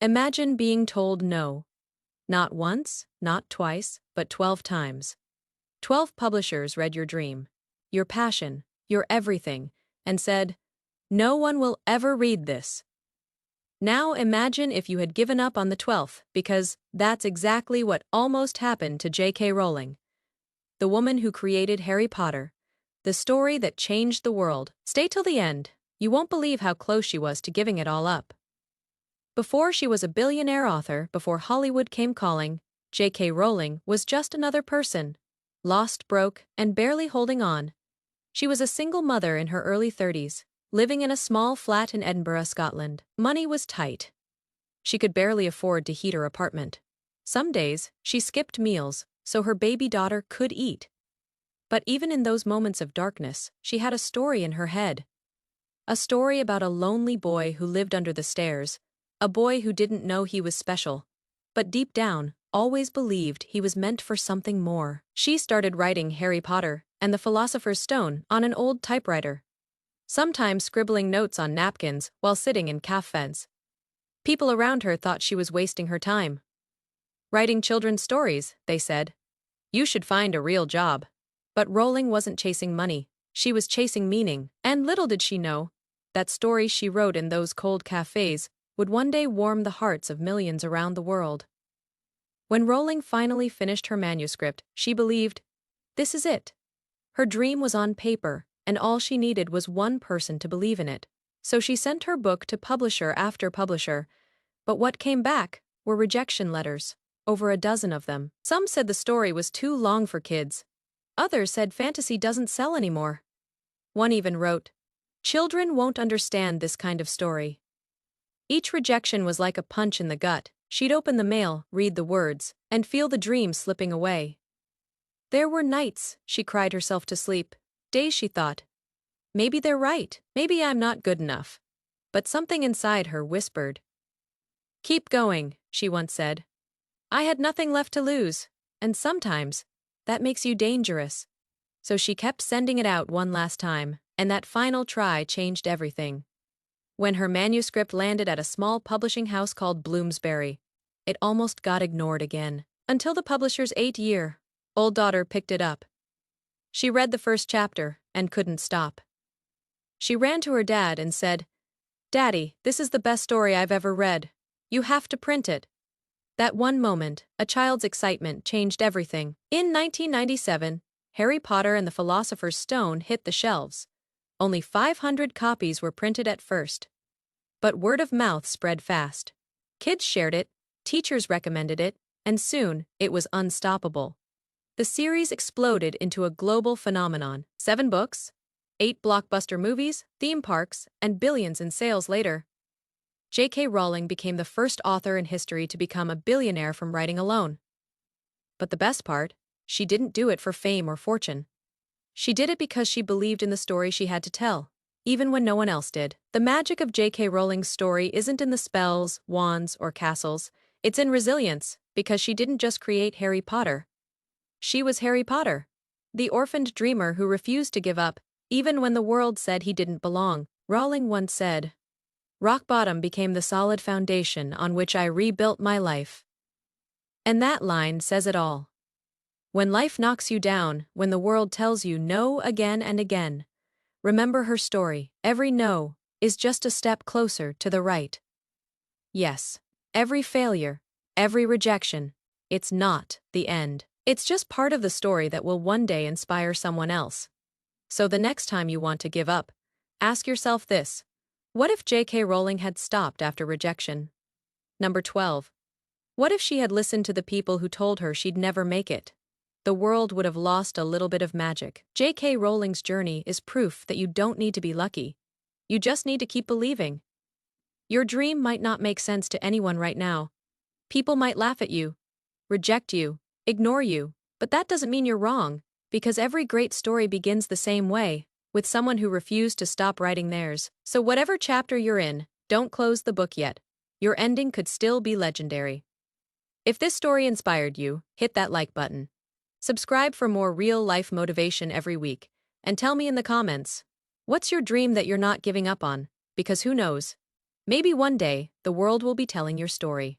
Imagine being told no. Not once, not twice, but 12 times. 12 publishers read your dream, your passion, your everything, and said, "No one will ever read this." Now imagine if you had given up on the 12th, because that's exactly what almost happened to J.K. Rowling, the woman who created Harry Potter, the story that changed the world. Stay till the end. You won't believe how close she was to giving it all up. Before she was a billionaire author, before Hollywood came calling, J.K. Rowling was just another person, lost, broke, and barely holding on. She was a single mother in her early 30s, living in a small flat in Edinburgh, Scotland. Money was tight. She could barely afford to heat her apartment. Some days, she skipped meals so her baby daughter could eat. But even in those moments of darkness, she had a story in her head. A story about a lonely boy who lived under the stairs, a boy who didn't know he was special, but deep down, always believed he was meant for something more. She started writing Harry Potter and the Philosopher's Stone on an old typewriter, sometimes scribbling notes on napkins while sitting in cafes. People around her thought she was wasting her time. Writing children's stories, they said. You should find a real job. But Rowling wasn't chasing money, she was chasing meaning, and little did she know that stories she wrote in those cold cafes would one day warm the hearts of millions around the world. When Rowling finally finished her manuscript, she believed, this is it. Her dream was on paper, and all she needed was one person to believe in it. So she sent her book to publisher after publisher, but what came back were rejection letters, over a dozen of them. Some said the story was too long for kids. Others said fantasy doesn't sell anymore. One even wrote, "Children won't understand this kind of story." Each rejection was like a punch in the gut. She'd open the mail, read the words, and feel the dream slipping away. There were nights she cried herself to sleep, days she thought, maybe they're right, maybe I'm not good enough. But something inside her whispered. Keep going, she once said. I had nothing left to lose, and sometimes that makes you dangerous. So she kept sending it out one last time, and that final try changed everything. When her manuscript landed at a small publishing house called Bloomsbury, it almost got ignored again, until the publisher's 8-year-old daughter picked it up. She read the first chapter and couldn't stop. She ran to her dad and said, "Daddy, this is the best story I've ever read. You have to print it." That one moment, a child's excitement changed everything. In 1997, Harry Potter and the Philosopher's Stone hit the shelves. Only 500 copies were printed at first. But word of mouth spread fast. Kids shared it, teachers recommended it, and soon, it was unstoppable. The series exploded into a global phenomenon. 7 books, 8 blockbuster movies, theme parks, and billions in sales later. J.K. Rowling became the first author in history to become a billionaire from writing alone. But the best part, she didn't do it for fame or fortune. She did it because she believed in the story she had to tell, even when no one else did. The magic of J.K. Rowling's story isn't in the spells, wands, or castles. It's in resilience, because she didn't just create Harry Potter. She was Harry Potter, the orphaned dreamer who refused to give up, even when the world said he didn't belong. Rowling once said, "Rock bottom became the solid foundation on which I rebuilt my life." And that line says it all. When life knocks you down, when the world tells you no again and again, remember her story. Every no is just a step closer to the right. Yes, every failure, every rejection, it's not the end. It's just part of the story that will one day inspire someone else. So the next time you want to give up, ask yourself this. What if J.K. Rowling had stopped after rejection? Number 12. What if she had listened to the people who told her she'd never make it? The world would have lost a little bit of magic. J.K. Rowling's journey is proof that you don't need to be lucky. You just need to keep believing. Your dream might not make sense to anyone right now. People might laugh at you, reject you, ignore you, but that doesn't mean you're wrong, because every great story begins the same way, with someone who refused to stop writing theirs. So whatever chapter you're in, don't close the book yet. Your ending could still be legendary. If this story inspired you, hit that like button. Subscribe for more real-life motivation every week, and tell me in the comments, what's your dream that you're not giving up on? Because who knows? Maybe one day, the world will be telling your story.